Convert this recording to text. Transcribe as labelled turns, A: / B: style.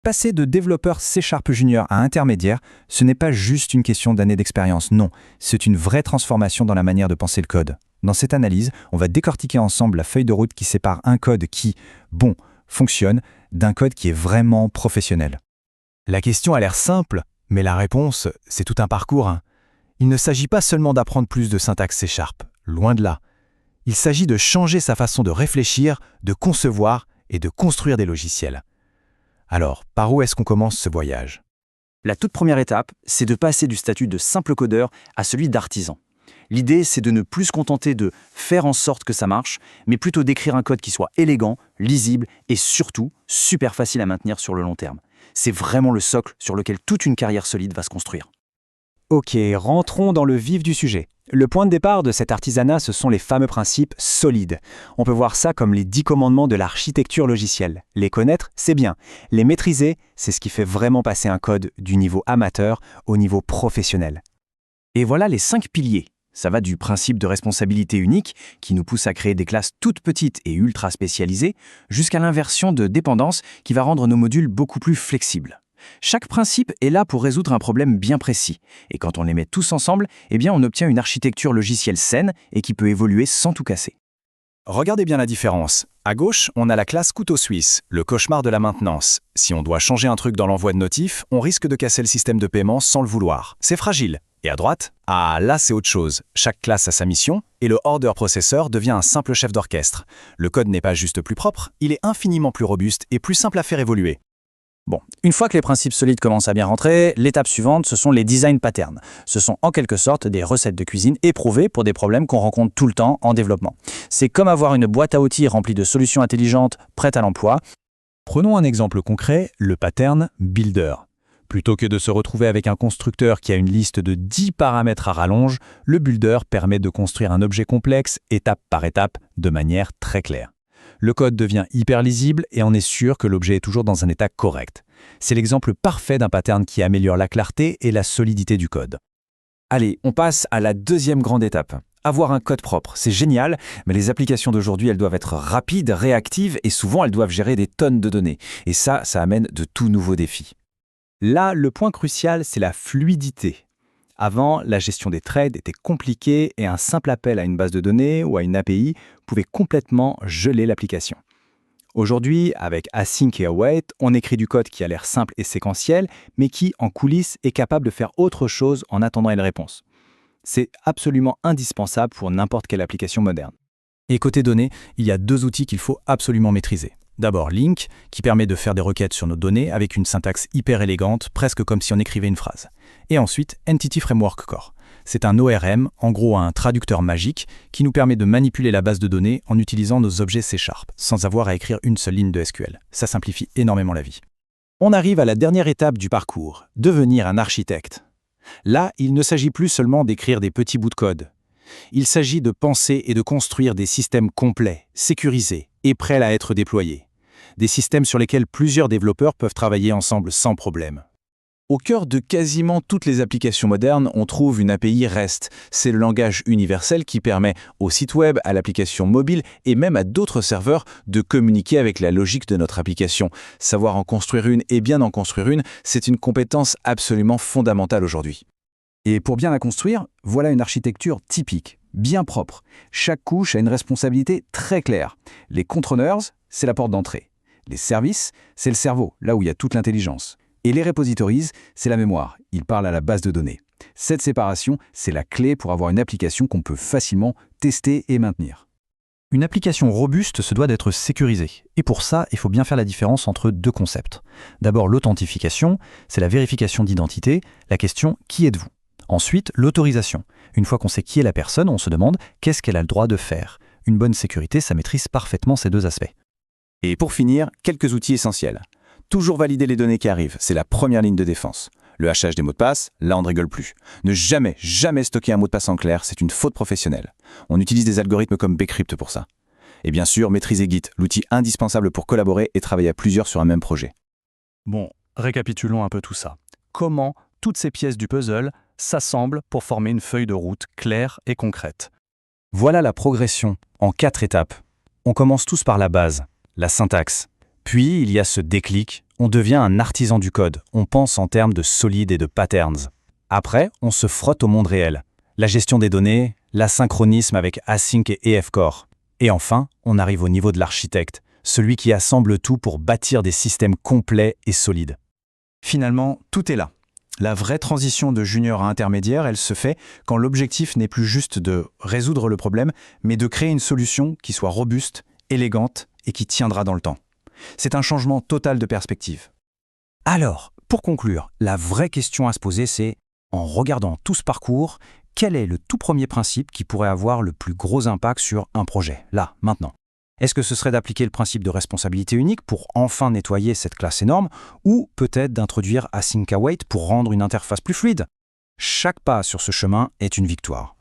A: Passer de développeur C# junior à intermédiaire, ce n'est pas juste une question d'années d'expérience, non, c'est une vraie transformation dans la manière de penser le code. Dans cette analyse, on va décortiquer ensemble la feuille de route qui sépare un code qui, bon, fonctionne, d'un code qui est vraiment professionnel.
B: La question a l'air simple, mais la réponse, c'est tout un parcours. Il ne s'agit pas seulement d'apprendre plus de syntaxe C#, loin de là. Il s'agit de changer sa façon de réfléchir, de concevoir et de construire des logiciels. Alors, par où est-ce qu'on commence ce voyage ?
C: La toute première étape, c'est de passer du statut de simple codeur à celui d'artisan. L'idée, c'est de ne plus se contenter de faire en sorte que ça marche, mais plutôt d'écrire un code qui soit élégant, lisible et surtout super facile à maintenir sur le long terme. C'est vraiment le socle sur lequel toute une carrière solide va se construire.
A: Ok, rentrons dans le vif du sujet. Le point de départ de cet artisanat, ce sont les fameux principes solides. On peut voir ça comme les 10 commandements de l'architecture logicielle. Les connaître, c'est bien. Les maîtriser, c'est ce qui fait vraiment passer un code du niveau amateur au niveau professionnel.
C: Et voilà les 5 piliers. Ça va du principe de responsabilité unique, qui nous pousse à créer des classes toutes petites et ultra spécialisées, jusqu'à l'inversion de dépendance qui va rendre nos modules beaucoup plus flexibles. Chaque principe est là pour résoudre un problème bien précis. Et quand on les met tous ensemble, on obtient une architecture logicielle saine et qui peut évoluer sans tout casser.
B: Regardez bien la différence. À gauche, on a la classe couteau suisse, le cauchemar de la maintenance. Si on doit changer un truc dans l'envoi de notifs, on risque de casser le système de paiement sans le vouloir. C'est fragile. Et à droite, là c'est autre chose. Chaque classe a sa mission, et le order processor devient un simple chef d'orchestre. Le code n'est pas juste plus propre, il est infiniment plus robuste et plus simple à faire évoluer.
C: Bon, une fois que les principes solides commencent à bien rentrer, l'étape suivante, ce sont les design patterns. Ce sont en quelque sorte des recettes de cuisine éprouvées pour des problèmes qu'on rencontre tout le temps en développement. C'est comme avoir une boîte à outils remplie de solutions intelligentes prêtes à l'emploi.
B: Prenons un exemple concret, le pattern Builder. Plutôt que de se retrouver avec un constructeur qui a une liste de 10 paramètres à rallonge, le Builder permet de construire un objet complexe étape par étape de manière très claire. Le code devient hyper lisible et on est sûr que l'objet est toujours dans un état correct. C'est l'exemple parfait d'un pattern qui améliore la clarté et la solidité du code.
A: Allez, on passe à la deuxième grande étape. Avoir un code propre, c'est génial, mais les applications d'aujourd'hui, elles doivent être rapides, réactives et souvent elles doivent gérer des tonnes de données. Et ça amène de tout nouveaux défis. Là, le point crucial, c'est la fluidité. Avant, la gestion des threads était compliquée et un simple appel à une base de données ou à une API pouvait complètement geler l'application. Aujourd'hui, avec Async et Await, on écrit du code qui a l'air simple et séquentiel, mais qui, en coulisses, est capable de faire autre chose en attendant une réponse. C'est absolument indispensable pour n'importe quelle application moderne.
B: Et côté données, il y a 2 outils qu'il faut absolument maîtriser. D'abord Link, qui permet de faire des requêtes sur nos données avec une syntaxe hyper élégante, presque comme si on écrivait une phrase. Et ensuite, Entity Framework Core. C'est un ORM, en gros un traducteur magique, qui nous permet de manipuler la base de données en utilisant nos objets C#, sans avoir à écrire une seule ligne de SQL. Ça simplifie énormément la vie.
A: On arrive à la dernière étape du parcours, devenir un architecte. Là, il ne s'agit plus seulement d'écrire des petits bouts de code. Il s'agit de penser et de construire des systèmes complets, sécurisés et prêts à être déployés. Des systèmes sur lesquels plusieurs développeurs peuvent travailler ensemble sans problème. Au cœur de quasiment toutes les applications modernes, on trouve une API REST. C'est le langage universel qui permet au site web, à l'application mobile et même à d'autres serveurs de communiquer avec la logique de notre application. Savoir en construire une et bien en construire une, c'est une compétence absolument fondamentale aujourd'hui. Et pour bien la construire, voilà une architecture typique, bien propre. Chaque couche a une responsabilité très claire. Les containers, c'est la porte d'entrée. Les services, c'est le cerveau, là où il y a toute l'intelligence. Et les repositories, c'est la mémoire. Ils parlent à la base de données. Cette séparation, c'est la clé pour avoir une application qu'on peut facilement tester et maintenir.
B: Une application robuste se doit d'être sécurisée. Et pour ça, il faut bien faire la différence entre 2 concepts. D'abord, l'authentification, c'est la vérification d'identité, la question « qui êtes-vous » Ensuite, l'autorisation. Une fois qu'on sait qui est la personne, on se demande qu'est-ce qu'elle a le droit de faire. Une bonne sécurité, ça maîtrise parfaitement ces 2 aspects.
A: Et pour finir, quelques outils essentiels. Toujours valider les données qui arrivent, c'est la première ligne de défense. Le hachage des mots de passe, là on ne rigole plus. Ne jamais stocker un mot de passe en clair, c'est une faute professionnelle. On utilise des algorithmes comme Bcrypt pour ça. Et bien sûr, maîtriser Git, l'outil indispensable pour collaborer et travailler à plusieurs sur un même projet.
D: Bon, récapitulons un peu tout ça. Comment toutes ces pièces du puzzle s'assemblent pour former une feuille de route claire et concrète.
A: Voilà la progression en 4 étapes. On commence tous par la base, la syntaxe.
B: Puis, il y a ce déclic, on devient un artisan du code, on pense en termes de solide et de patterns. Après, on se frotte au monde réel. La gestion des données, l'asynchronisme avec Async et EF Core. Et enfin, on arrive au niveau de l'architecte, celui qui assemble tout pour bâtir des systèmes complets et solides.
D: Finalement, tout est là. La vraie transition de junior à intermédiaire, elle se fait quand l'objectif n'est plus juste de résoudre le problème, mais de créer une solution qui soit robuste, élégante et qui tiendra dans le temps. C'est un changement total de perspective.
A: Alors, pour conclure, la vraie question à se poser, c'est, en regardant tout ce parcours, quel est le tout premier principe qui pourrait avoir le plus gros impact sur un projet, là, maintenant? Est-ce que ce serait d'appliquer le principe de responsabilité unique pour enfin nettoyer cette classe énorme, ou peut-être d'introduire Async Await pour rendre une interface plus fluide? Chaque pas sur ce chemin est une victoire.